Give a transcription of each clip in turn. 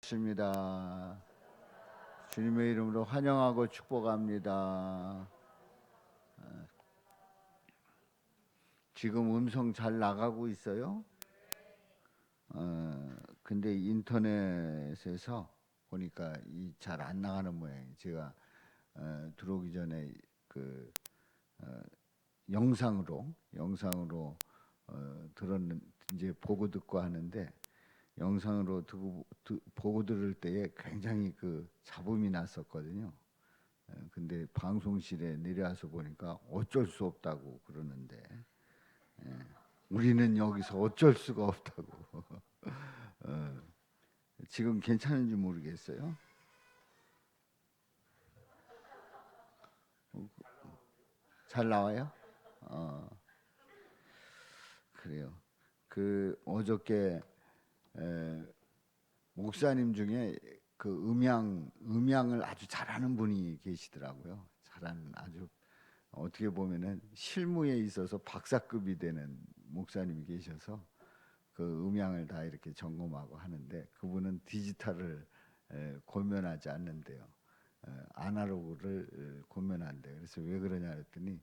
습니다. 주님의 이름으로 환영하고 축복합니다. 지금 음성 잘 나가고 있어요? 근데 인터넷에서 보니까 잘 안 나가는 모양이에요. 제가 들어오기 전에 그 영상으로 들었는 이제 보고 듣고 하는데 영상으로 보고 들을 때에 굉장히 그 잡음이 났었거든요. 근데 방송실에 내려와서 보니까 어쩔 수 없다고 그러는데 우리는 여기서 어쩔 수가 없다고. 지금 괜찮은지 모르겠어요. 잘 나와요? 그래요. 그 어저께 목사님 중에 그 음향을 아주 잘하는 분이 계시더라고요. 잘하는 아주 어떻게 보면은 실무에 있어서 박사급이 되는 목사님이 계셔서 그 음향을 다 이렇게 점검하고 하는데 그분은 디지털을 고면하지 않는데요. 아날로그를 고면한대요. 그래서 왜 그러냐 그랬더니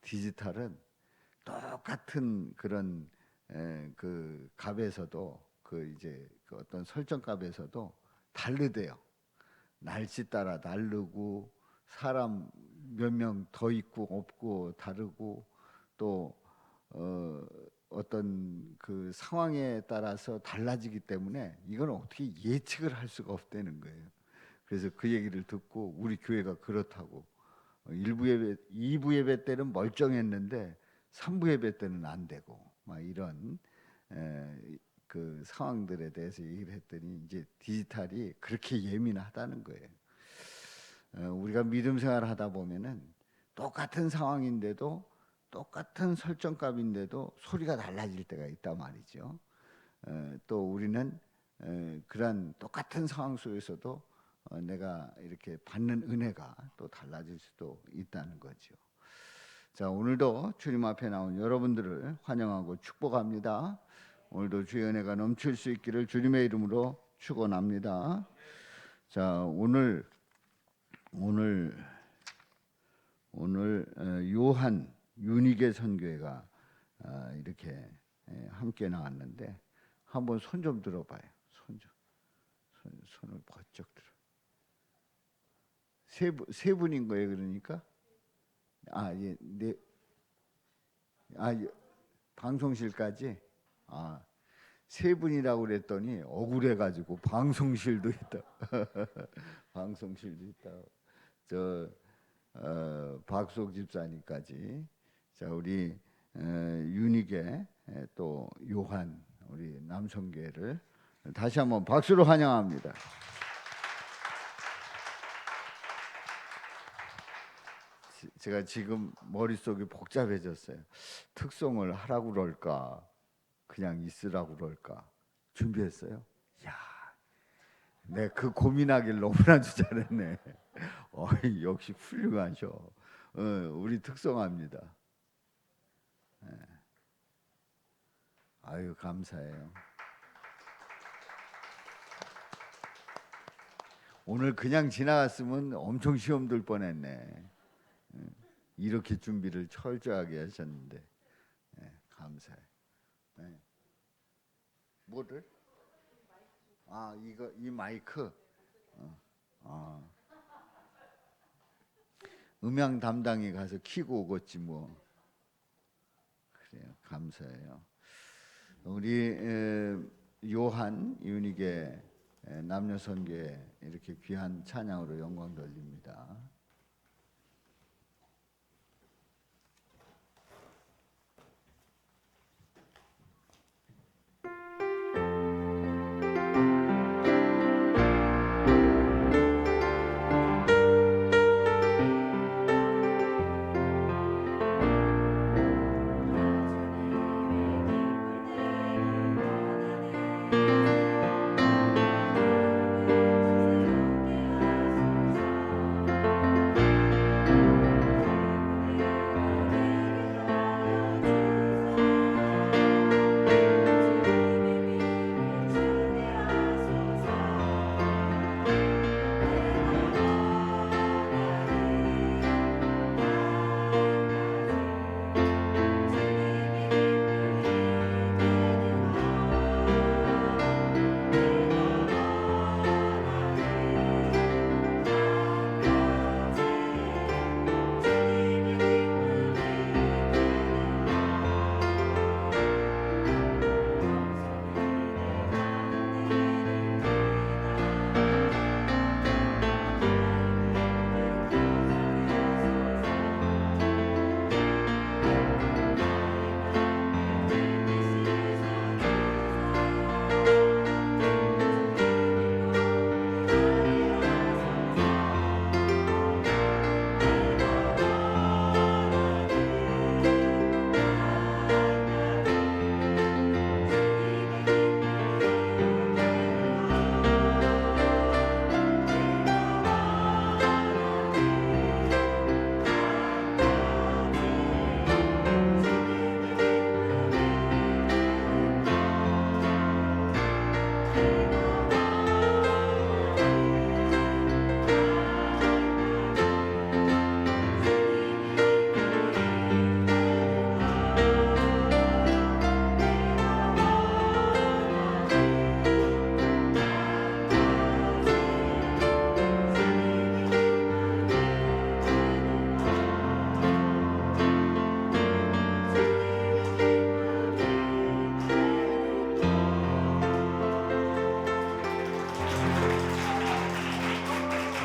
디지털은 똑같은 그런 그 값에서도 그 이제 그 어떤 설정 값에서도 다르대요. 날씨 따라 다르고 사람 몇 명 더 있고 없고 다르고 또 어떤 그 상황에 따라서 달라지기 때문에 이건 어떻게 예측을 할 수가 없다는 거예요. 그래서 그 얘기를 듣고 우리 교회가 그렇다고 1부 예배, 2부 예배 때는 멀쩡했는데 3부 예배 때는 안 되고 막 이런 그 상황들에 대해서 얘기를 했더니 이제 디지털이 그렇게 예민하다는 거예요. 우리가 믿음 생활을 하다 보면은 똑같은 상황인데도 똑같은 설정값인데도 소리가 달라질 때가 있단 말이죠. 또 우리는 그런 똑같은 상황 속에서도 내가 이렇게 받는 은혜가 또 달라질 수도 있다는 거죠. 자, 오늘도 주님 앞에 나온 여러분들을 환영하고 축복합니다. 오늘도 주의 은혜가 넘칠 수 있기를 주님의 이름으로 축원합니다. 자, 오늘 요한 윤희계 선교회가 이렇게 함께 나왔는데 한번 손 좀 들어봐요. 손을 번쩍 들어. 세 분인 거예요, 그러니까? 예, 네. 예, 방송실까지? 세 분이라고 그랬더니 억울해가지고 방송실도 있다. 방송실도 있다. 박수옥 집사님까지. 자, 우리 윤희계 또 요한 우리 남성교회를 다시 한번 박수로 환영합니다. 제가 지금 머릿속이 복잡해졌어요. 특송을 하라고 그럴까 그냥 있으라고 그럴까 준비했어요. 야, 내 그 고민하길 너무나 잘했네. 역시 훌륭하셔. 우리 특송합니다. 아유, 감사해요. 오늘 그냥 지나갔으면 엄청 시험 들 뻔했네. 이렇게 준비를 철저하게 하셨는데 감사해. 뭐를? 이 마이크. 음향 담당이 가서 키고 오겠지 뭐. 그래요, 감사해요. 우리 요한 윤희계 남녀선교회 이렇게 귀한 찬양으로 영광 돌립니다.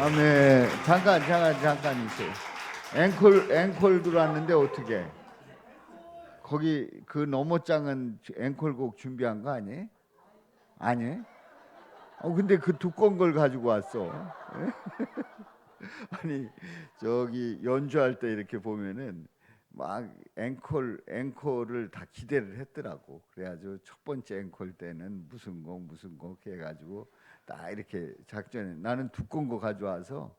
아멘. 잠깐 있어요. 앵콜 들어왔는데 어떻게? 거기 그 너머장은 앵콜곡 준비한 거 아니? 아니? 근데 그 두꺼운 걸 가지고 왔어. 아니 저기 연주할 때 이렇게 보면은 막 앵콜을 다 기대를 했더라고. 그래가지고 첫 번째 앵콜 때는 무슨 곡 해가지고 딱 이렇게 작전에 나는 두꺼운 거 가져와서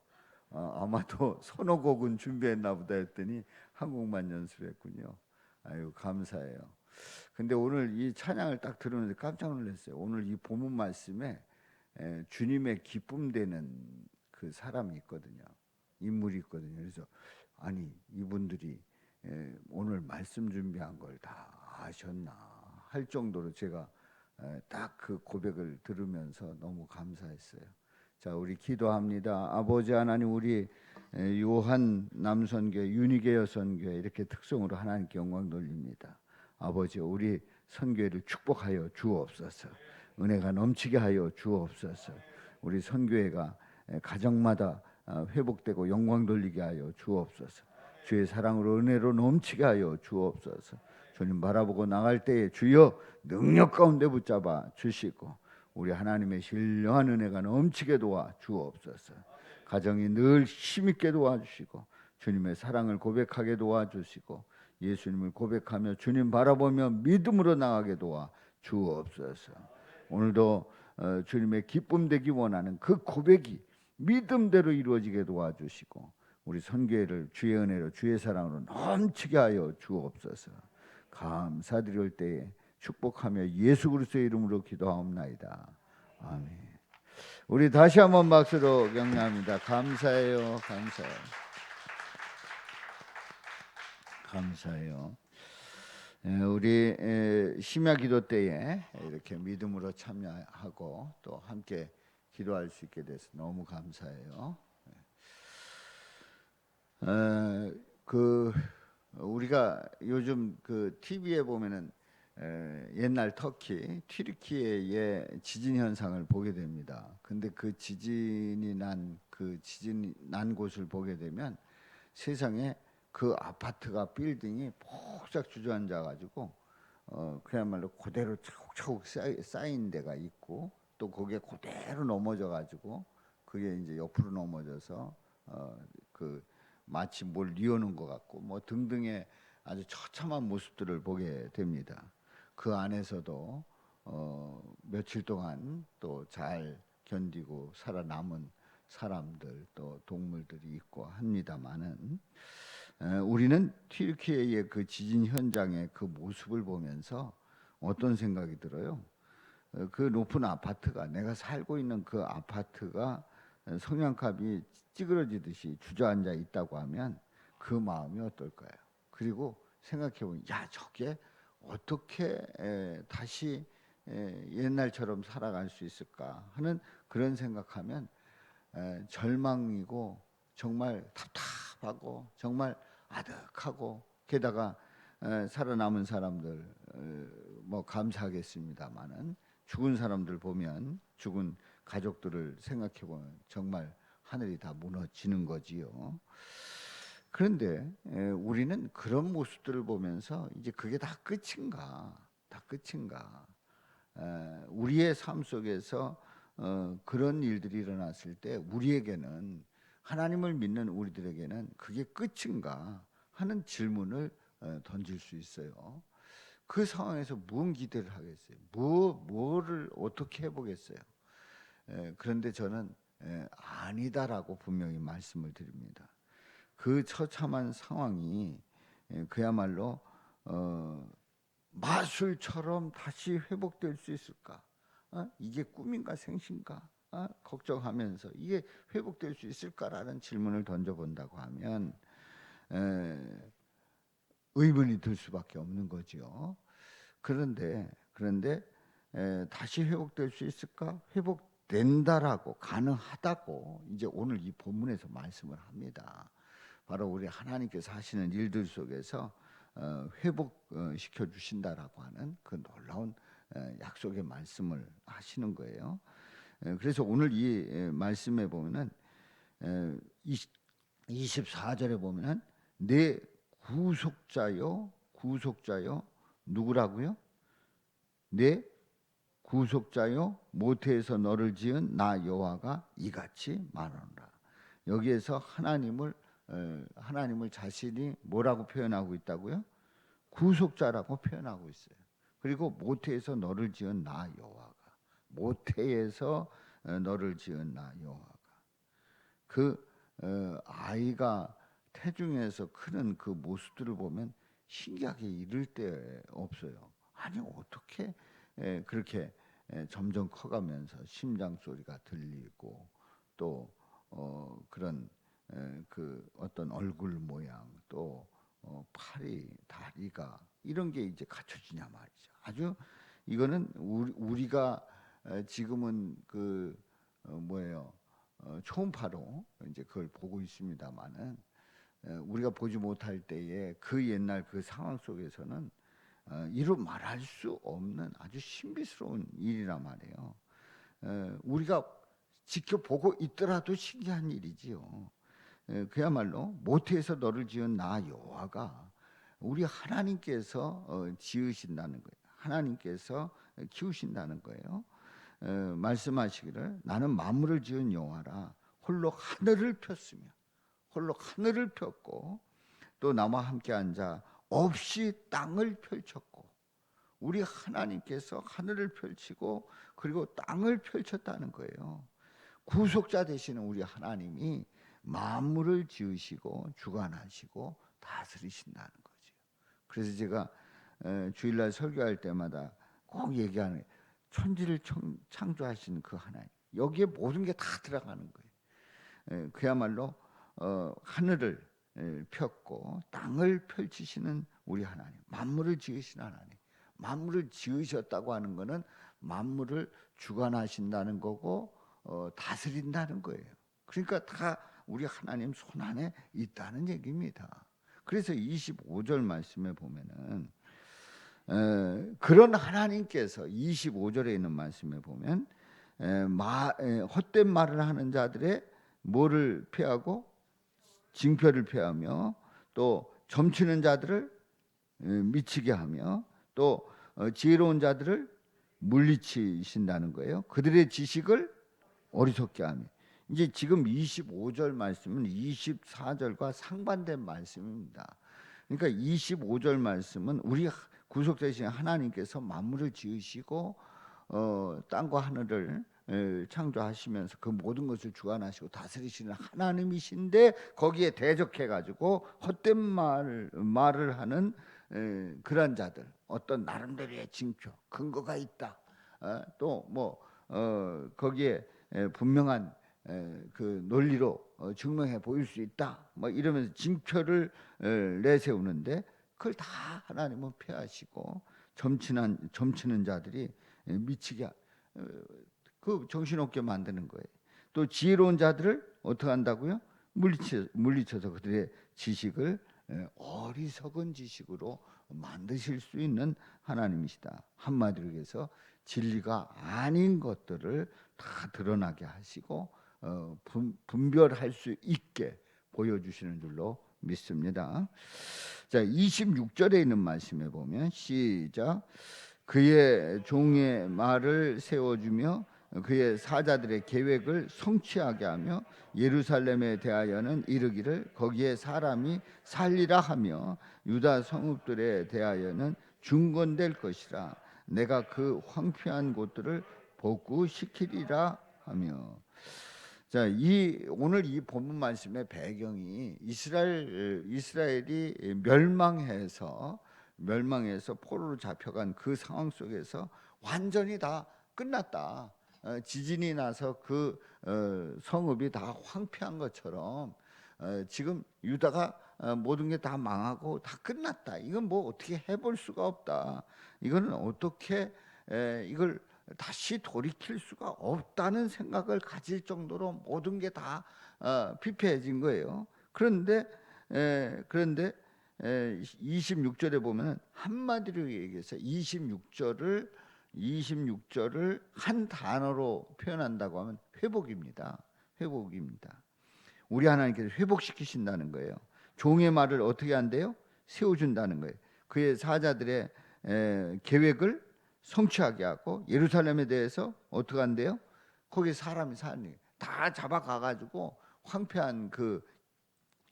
아마도 서너 곡은 준비했나 보다 했더니 한 곡만 연습했군요. 아유 감사해요. 근데 오늘 이 찬양을 딱 들으면서 깜짝 놀랐어요. 오늘 이 본문 말씀에 주님의 기쁨 되는 그 사람이 있거든요. 인물이 있거든요. 그래서 아니 이분들이 오늘 말씀 준비한 걸 다 아셨나 할 정도로 제가 딱 그 고백을 들으면서 너무 감사했어요. 자, 우리 기도합니다. 아버지 하나님, 우리 요한 남선교회, 윤희계 여선교회 이렇게 특성으로 하나님께 영광 돌립니다. 아버지, 우리 선교회를 축복하여 주옵소서. 은혜가 넘치게 하여 주옵소서. 우리 선교회가 가정마다 회복되고 영광 돌리게 하여 주옵소서. 주의 사랑으로 은혜로 넘치게 하여 주옵소서. 주님 바라보고 나갈 때에 주여 능력 가운데 붙잡아 주시고 우리 하나님의 신령한 은혜가 넘치게 도와 주옵소서. 가정이 늘 힘있게 도와주시고 주님의 사랑을 고백하게 도와주시고 예수님을 고백하며 주님 바라보며 믿음으로 나가게 도와 주옵소서. 오늘도 주님의 기쁨 되기 원하는 그 고백이 믿음대로 이루어지게 도와주시고 우리 선교회를 주의 은혜로 주의 사랑으로 넘치게 하여 주옵소서. 감사드릴 때에 축복하며 예수 그리스도의 이름으로 기도하옵나이다. 아멘. 우리 다시 한번 박수로 격려합니다. 감사해요. 감사해요. 우리 심야 기도 때에 이렇게 믿음으로 참여하고 또 함께 기도할 수 있게 돼서 너무 감사해요. 우리가 요즘 그 TV에 보면은 옛날 터키 튀르키예의 지진 현상을 보게 됩니다. 근데 그 지진 난 곳을 보게 되면 세상에 그 아파트가 빌딩이 폭삭 주저앉아 가지고 그야말로 그대로 차곡차곡 쌓인 데가 있고 또 거기에 그대로 넘어져 가지고 그게 이제 옆으로 넘어져서 그 마치 뭘 뉘어놓은 것 같고 뭐 등등의 아주 처참한 모습들을 보게 됩니다. 그 안에서도 며칠 동안 또 잘 견디고 살아남은 사람들 또 동물들이 있고 합니다만은 우리는 튀르키예의 그 지진 현장의 그 모습을 보면서 어떤 생각이 들어요? 그 높은 아파트가 내가 살고 있는 그 아파트가 성냥갑이 찌그러지듯이 주저앉아 있다고 하면 그 마음이 어떨까요? 그리고 생각해 보면 야 저게 어떻게 다시 옛날처럼 살아갈 수 있을까 하는 그런 생각하면 절망이고 정말 답답하고 정말 아득하고 게다가 살아남은 사람들 뭐 감사하겠습니다마는 죽은 사람들 보면 죽은 가족들을 생각해 보면 정말 하늘이 다 무너지는 거지요. 그런데 우리는 그런 모습들을 보면서 이제 그게 다 끝인가? 우리의 삶 속에서 그런 일들이 일어났을 때 우리에게는 하나님을 믿는 우리들에게는 그게 끝인가 하는 질문을 던질 수 있어요. 그 상황에서 무슨 기대를 하겠어요? 뭐를 어떻게 해보겠어요? 그런데 저는 아니다라고 분명히 말씀을 드립니다. 그 처참한 상황이 그야말로 마술처럼 다시 회복될 수 있을까? 이게 꿈인가 생신가? 걱정하면서 이게 회복될 수 있을까라는 질문을 던져본다고 하면 의문이 들 수밖에 없는 거죠. 그런데 다시 회복될 수 있을까? 회복된다라고 가능하다고 이제 오늘 이 본문에서 말씀을 합니다. 바로 우리 하나님께서 하시는 일들 속에서 회복시켜 주신다라고 하는 그 놀라운 약속의 말씀을 하시는 거예요. 그래서 오늘 이 말씀에 보면은 24절에 보면 내 구속자요 누구라고요? 내 구속자요 모태에서 너를 지은 나 여호와가 이같이 말하노라. 여기에서 하나님을 자신이 뭐라고 표현하고 있다고요? 구속자라고 표현하고 있어요. 그리고 모태에서 너를 지은 나 여호와가, 모태에서 너를 지은 나 여호와가, 그 아이가 태중에서 크는 그 모습들을 보면 신기하게 이를 데 없어요. 아니 어떻게 그렇게 점점 커가면서 심장 소리가 들리고 또 그런 그 어떤 얼굴 모양 또 팔이 다리가 이런 게 이제 갖춰지냐 말이죠. 아주 이거는 우리가 지금은 그 뭐예요? 초음파로 이제 그걸 보고 있습니다만은 우리가 보지 못할 때에 그 옛날 그 상황 속에서는 이루 말할 수 없는 아주 신비스러운 일이란 말이에요. 우리가 지켜보고 있더라도 신기한 일이지요. 그야말로 모태에서 너를 지은 나 여호와가 우리 하나님께서 지으신다는 거예요. 하나님께서 키우신다는 거예요. 말씀하시기를 나는 만물을 지은 여호와라. 홀로 하늘을 폈으며 홀로 하늘을 폈고 또 나와 함께 앉아 없이 땅을 펼쳤고 우리 하나님께서 하늘을 펼치고 그리고 땅을 펼쳤다는 거예요. 구속자 되시는 우리 하나님이 만물을 지으시고 주관하시고 다스리신다는 거죠. 그래서 제가 주일날 설교할 때마다 꼭 얘기하는 거예요. 천지를 창조하신 그 하나님, 여기에 모든 게 다 들어가는 거예요. 그야말로 하늘을 폈고 땅을 펼치시는 우리 하나님, 만물을 지으신 하나님. 만물을 지으셨다고 하는 것은 만물을 주관하신다는 거고 다스린다는 거예요. 그러니까 다 우리 하나님 손 안에 있다는 얘기입니다. 그래서 25절 말씀에 보면은 그런 하나님께서 25절에 있는 말씀에 보면 헛된 말을 하는 자들의 뭐를 피하고 징표를 피하며 또 점치는 자들을 미치게 하며 또 지혜로운 자들을 물리치신다는 거예요. 그들의 지식을 어리석게 하며. 이제 지금 25절 말씀은 24절과 상반된 말씀입니다. 그러니까 25절 말씀은 우리 구속되신 하나님께서 만물을 지으시고 땅과 하늘을 창조하시면서 그 모든 것을 주관하시고 다스리시는 하나님이신데 거기에 대적해가지고 헛된 말을 하는 그런 자들, 어떤 나름대로의 징표, 근거가 있다. 또 뭐 거기에 분명한 그 논리로 증명해 보일 수 있다. 뭐 이러면서 징표를 내세우는데 그걸 다 하나님은 폐하시고 점치는 자들이 미치게 그 정신없게 만드는 거예요. 또 지혜로운 자들을 어떻게 한다고요? 물리쳐서 그들의 지식을 어리석은 지식으로 만드실 수 있는 하나님이시다. 한마디로 해서 진리가 아닌 것들을 다 드러나게 하시고 분별할 수 있게 보여주시는 줄로 믿습니다. 자, 26절에 있는 말씀에 보면 시작. 그의 종의 말을 세워주며 그의 사자들의 계획을 성취하게 하며 예루살렘에 대하여는 이르기를 거기에 사람이 살리라 하며 유다 성읍들에 대하여는 중건될 것이라. 내가 그 황폐한 곳들을 복구시키리라 하며. 자, 오늘 이 본문 말씀의 배경이 이스라엘이 멸망해서 포로로 잡혀간 그 상황 속에서 완전히 다 끝났다. 지진이 나서 그 성읍이 다 황폐한 것처럼 지금 유다가 모든 게 다 망하고 다 끝났다. 이건 뭐 어떻게 해볼 수가 없다. 이거는 어떻게 이걸 다시 돌이킬 수가 없다는 생각을 가질 정도로 모든 게 다 피폐해진 거예요. 그런데 26절에 보면 한마디로 얘기해서 26절을 한 단어로 표현한다고 하면 회복입니다. 회복입니다. 우리 하나님께서 회복시키신다는 거예요. 종의 말을 어떻게 한대요? 세워준다는 거예요. 그의 사자들의 계획을 성취하게 하고, 예루살렘에 대해서 어떻게 한대요? 거기 사람이 사는 거예요. 다 잡아가가지고 황폐한 그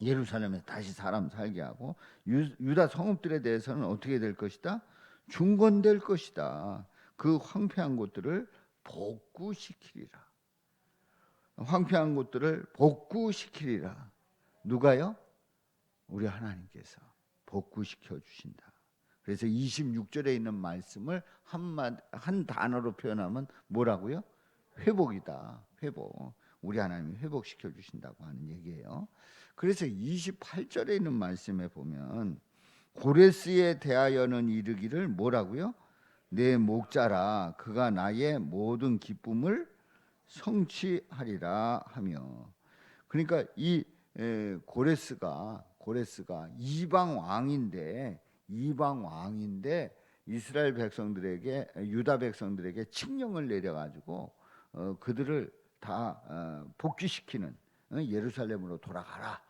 예루살렘에 다시 사람 살게 하고, 유다 성읍들에 대해서는 어떻게 될 것이다? 중건될 것이다. 그 황폐한 곳들을 복구시키리라. 황폐한 곳들을 복구시키리라. 누가요? 우리 하나님께서 복구시켜 주신다. 그래서 26절에 있는 말씀을 한 단어로 표현하면 뭐라고요? 회복이다. 회복. 우리 하나님이 회복시켜 주신다고 하는 얘기예요. 그래서 28절에 있는 말씀에 보면 고레스에 대하여는 이르기를 뭐라고요? 내 목자라 그가 나의 모든 기쁨을 성취하리라 하며, 그러니까 이 고레스가 이방 왕인데 이스라엘 백성들에게, 유다 백성들에게 칙령을 내려가지고 그들을 다 복귀시키는, 예루살렘으로 돌아가라,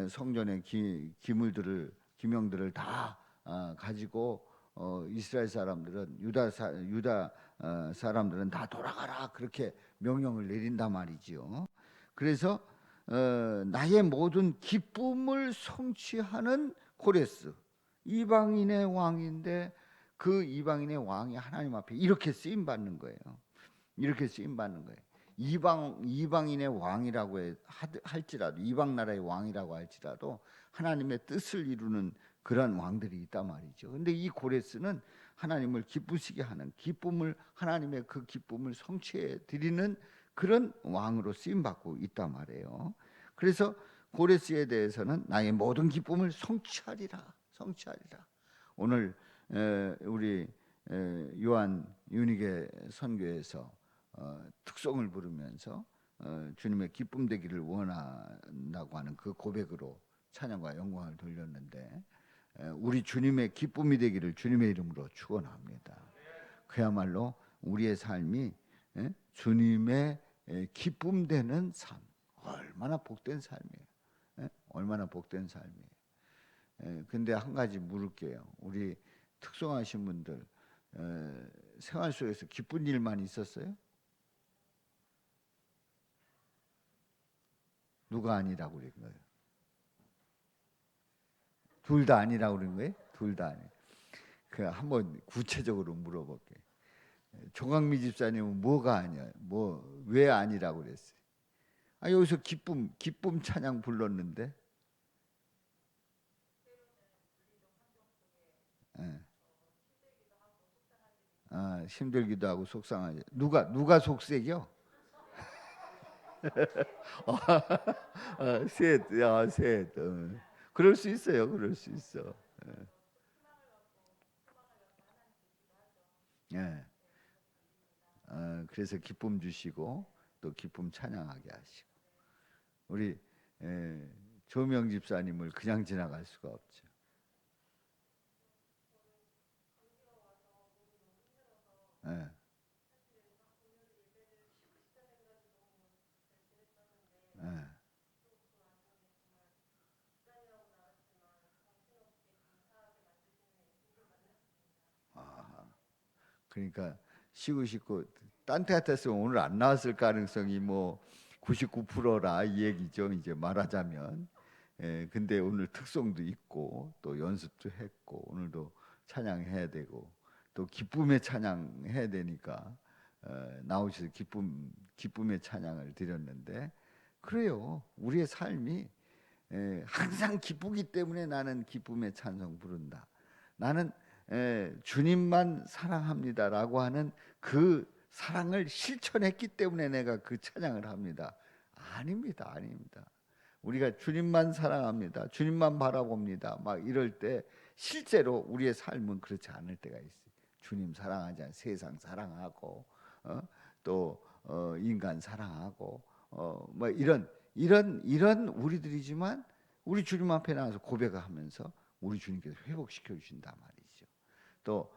성전의 기명들을 다 가지고 이스라엘 사람들은, 유다 사람들은 다 돌아가라, 그렇게 명령을 내린단 말이지요. 그래서 나의 모든 기쁨을 성취하는 고레스, 이방인의 왕인데 그 이방인의 왕이 하나님 앞에 이렇게 쓰임 받는 거예요. 이렇게 쓰임 받는 거예요. 이방인의 왕이라고 할지라도, 이방 나라의 왕이라고 할지라도 하나님의 뜻을 이루는 그런 왕들이 있단 말이죠. 근데 이 고레스는 하나님을 기쁘시게 하는, 하나님의 그 기쁨을 성취해 드리는 그런 왕으로 쓰임 받고 있단 말이에요. 그래서 고레스에 대해서는 나의 모든 기쁨을 성취하리라. 오늘 우리 요한 윤희계 선교에서 특송을 부르면서 주님의 기쁨 되기를 원한다고 하는 그 고백으로 찬양과 영광을 돌렸는데, 우리 주님의 기쁨이 되기를 주님의 이름으로 축원합니다. 그야말로 우리의 삶이 주님의 기쁨 되는 삶, 얼마나 복된 삶이에요. 얼마나 복된 삶이에요. 근데 한 가지 물을게요. 우리 특송하신 분들 생활 속에서 기쁜 일만 있었어요? 누가 아니라고 그런 거예요? 둘 다 아니라고 그런 거예요? 둘 다 아니. 그 한번 구체적으로 물어볼게. 조광미 집사님은 뭐가 아니야? 왜 아니라고 그랬어요? 여기서 기쁨 찬양 불렀는데. 예. 힘들기도 하고 속상하지. 누가 속색이요? 셋. 그럴 수 있어요. 그럴 수 있어. 예. 그래서 기쁨 주시고 또 기쁨 찬양하게 하시고, 우리 조명 집사님을 그냥 지나갈 수가 없죠. 예. 예. 그러니까 쉬고 싶고, 딴 데 같았으면 오늘 안 나왔을 가능성이 뭐 99%라 이 얘기죠. 이제 말하자면. 근데 오늘 특송도 있고 또 연습도 했고 오늘도 찬양해야 되고 또 기쁨의 찬양해야 되니까 나오셔서 기쁨의 찬양을 드렸는데, 그래요. 우리의 삶이 항상 기쁘기 때문에 나는 기쁨의 찬송 부른다. 나는 주님만 사랑합니다라고 하는 그 사랑을 실천했기 때문에 내가 그 찬양을 합니다. 아닙니다. 우리가 주님만 사랑합니다, 주님만 바라봅니다 막 이럴 때 실제로 우리의 삶은 그렇지 않을 때가 있어요. 주님 사랑하지 않아 세상 사랑하고 또 인간 사랑하고 뭐 이런 우리들이지만, 우리 주님 앞에 나와서 고백하면서 우리 주님께서 회복시켜 주신단 말이죠. 또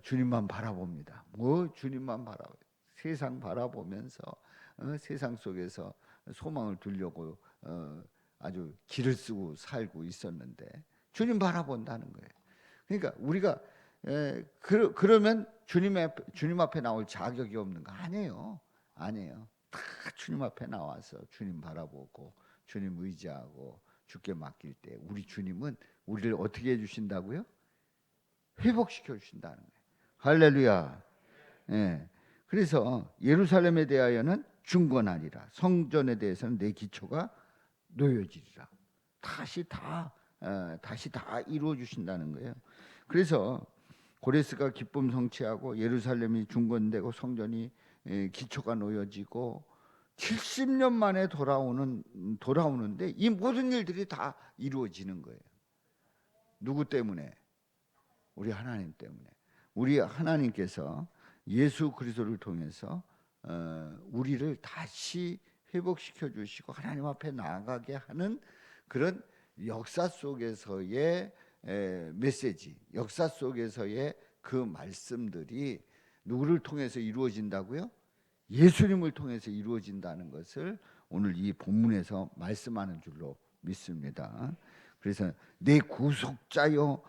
주님만 바라봅니다. 주님만 바라보, 세상 바라보면서 세상 속에서 소망을 두려고 아주 길을 쓰고 살고 있었는데 주님 바라본다는 거예요. 그러니까 우리가 그러면 주님 앞에 나올 자격이 없는 거 아니에요. 아니에요. 다 주님 앞에 나와서 주님 바라보고 주님 의지하고 주께 맡길 때 우리 주님은 우리를 어떻게 해주신다고요? 회복시켜 주신다는 거예요. 할렐루야. 예. 그래서 예루살렘에 대하여는 중건하리라. 성전에 대해서는 내 기초가 놓여지리라. 다시 다 이루어 주신다는 거예요. 그래서 고레스가 기쁨 성취하고 예루살렘이 중건되고 성전이 기초가 놓여지고 70년 만에 돌아오는데 이 모든 일들이 다 이루어지는 거예요. 누구 때문에? 우리 하나님 때문에. 우리 하나님께서 예수 그리스도를 통해서 우리를 다시 회복시켜 주시고 하나님 앞에 나아가게 하는 그런 역사 속에서의 메시지, 역사 속에서의 그 말씀들이 누구를 통해서 이루어진다고요? 예수님을 통해서 이루어진다는 것을 오늘 이 본문에서 말씀하는 줄로 믿습니다. 그래서 내 구속자여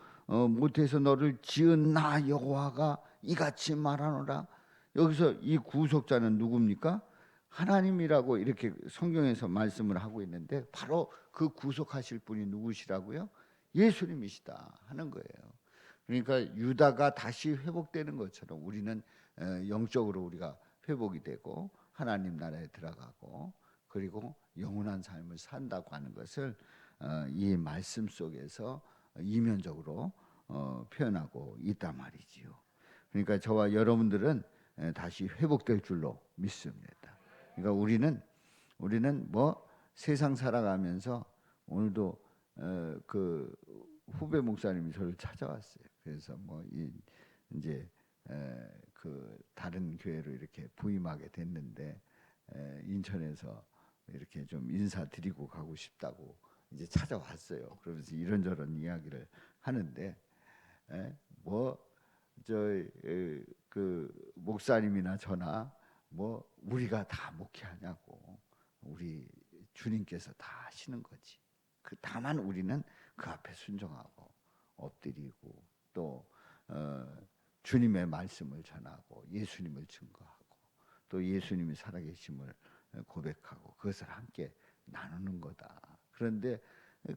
못해서 너를 지은 나 여호와가 이같이 말하노라. 여기서 이 구속자는 누굽니까? 하나님이라고 이렇게 성경에서 말씀을 하고 있는데 바로 그 구속하실 분이 누구시라고요? 예수님이시다 하는 거예요. 그러니까 유다가 다시 회복되는 것처럼 우리는 영적으로 우리가 회복이 되고 하나님 나라에 들어가고 그리고 영원한 삶을 산다고 하는 것을 이 말씀 속에서 이면적으로 표현하고 있단 말이지요. 그러니까 저와 여러분들은 다시 회복될 줄로 믿습니다. 그러니까 우리는 뭐 세상 살아가면서 오늘도 그 후배 목사님이 저를 찾아왔어요. 그래서 뭐 이제 그 다른 교회로 이렇게 부임하게 됐는데 인천에서 이렇게 좀 인사드리고 가고 싶다고 이제 찾아왔어요. 그러면서 이런저런 이야기를 하는데 뭐 저 그 목사님이나 저나 뭐 우리가 다 목회하냐고 우리 주님께서 다 하시는 거지. 그 다만 우리는 그 앞에 순종하고 엎드리고 또 주님의 말씀을 전하고 예수님을 증거하고 또 예수님이 살아계심을 고백하고 그것을 함께 나누는 거다. 그런데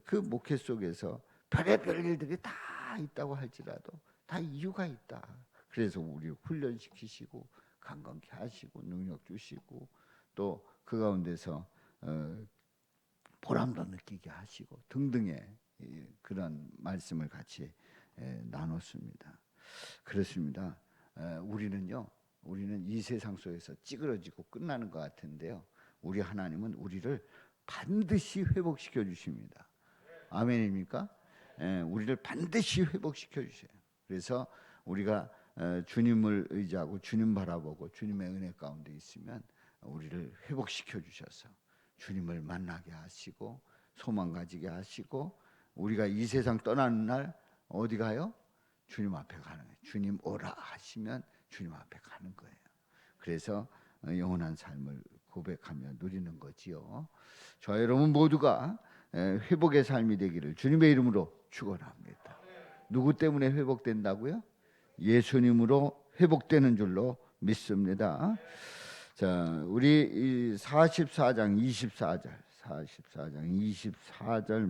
그 목회 속에서 별의별 일들이 다 있다고 할지라도 다 이유가 있다. 그래서 우리 훈련시키시고 강건케 하시고 능력 주시고 또 그 가운데서 보람도 느끼게 하시고 등등의 그런 말씀을 같이 나눴습니다. 그렇습니다. 우리는 이 세상 속에서 찌그러지고 끝나는 것 같은데요. 우리 하나님은 우리를 반드시 회복시켜 주십니다. 아멘입니까? 우리를 반드시 회복시켜 주셔요. 그래서 우리가 주님을 의지하고 주님 바라보고 주님의 은혜 가운데 있으면 우리를 회복시켜 주셔서 주님을 만나게 하시고 소망 가지게 하시고 우리가 이 세상 떠나는 날 어디 가요? 주님 앞에 가는 거예요. 주님 오라 하시면 주님 앞에 가는 거예요. 그래서 영원한 삶을 고백하며 누리는 거지요. 저 여러분 모두가 회복의 삶이 되기를 주님의 이름으로 축원합니다. 누구 때문에 회복된다고요? 예수님으로 회복되는 줄로 믿습니다. 자, 우리 44장 24절